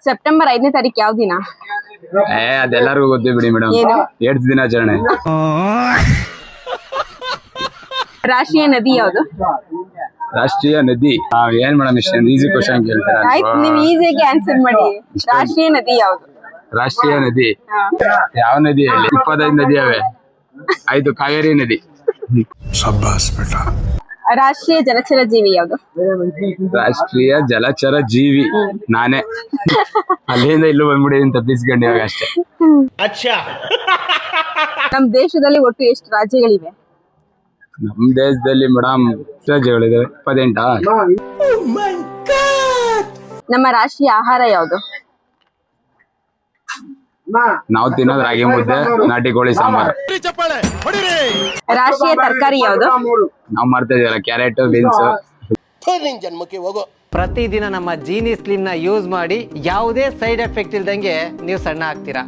September 5ನೇ ತಾರೀಕು ಯಾವ ದಿನ? ಅದೆಲ್ಲರಿಗೂ ಗೊತ್ತು ಬಿಡಿ ಮೇಡಮ್. ಏನು? ಏಡ್ಸ್ ದಿನಾಚರಣೆ. ರಾಷ್ಟ್ರೀಯ ನದಿ ಯಾವುದು? ರಾಷ್ಟ್ರೀಯ ನದಿ ಏನ್ ಮೇಡಮ್ ಇಷ್ಟೊಂದು ಈಸಿ ಕ್ವಶನ್ ಕೇಳ್ತೀರಾ? ಆಯ್ತು, ನೀವು ಈಸಿಯಾಗಿ ಆನ್ಸರ್ ಮಾಡಿ. ರಾಷ್ಟ್ರೀಯ ನದಿ ಯಾವುದು? ರಾಷ್ಟ್ರೀಯ ನದಿ ಯಾವ ನದಿ ಹೇಳಿ? 25 ನದಿ ಅವೆ. 5 ಕಾವೇರಿ ನದಿ. ರಾಷ್ಟ್ರೀಯ ಜಲಚರ ಜೀವಿ ಯಾವುದು? ರಾಷ್ಟ್ರೀಯ ಜಲಚರ ಜೀವಿ ನಾನೇ. ಅಲ್ಲಿಂದ ಇಲ್ಲೂ ಬಂದ್ಬಿಟ್ಟಿದ್ದೀನಿ ತಪ್ಪಿಸ್ಕೊಂಡು ಇವಾಗ ಅಷ್ಟೇ. ನಮ್ಮ ದೇಶದಲ್ಲಿ ಒಟ್ಟು ಎಷ್ಟು ರಾಜ್ಯಗಳಿವೆ? ನಮ್ ದೇಶದಲ್ಲಿ ಮೇಡಮ್ ರಾಜ್ಯಗಳಿದಾವೆ. 18. ನಮ್ಮ ರಾಷ್ಟ್ರೀಯ ಆಹಾರ ಯಾವುದು? ನಾವು ತಿನ್ನೋದು ರಾಗಿ ಮುದ್ದೆ, ನಾಟಿ ಕೋಳಿ ಸಾಂಬಾರು. ರಾಷ್ಟ್ರೀಯ ತರಕಾರಿ ಯಾವುದು? ನಾವ್ ಮಾಡ್ತಾ ಇದೀವಲ್ಲ ಕ್ಯಾರೆಟ್, ಬೀನ್ಸ್. ಪ್ರತಿದಿನ ನಮ್ಮ ಜೀನಿ ಸ್ಲಿಮ್ ನ ಯೂಸ್ ಮಾಡಿ ಯಾವುದೇ ಸೈಡ್ ಎಫೆಕ್ಟ್ ಇಲ್ದಂಗೆ ನೀವು ಸಣ್ಣ ಆಗ್ತೀರಾ.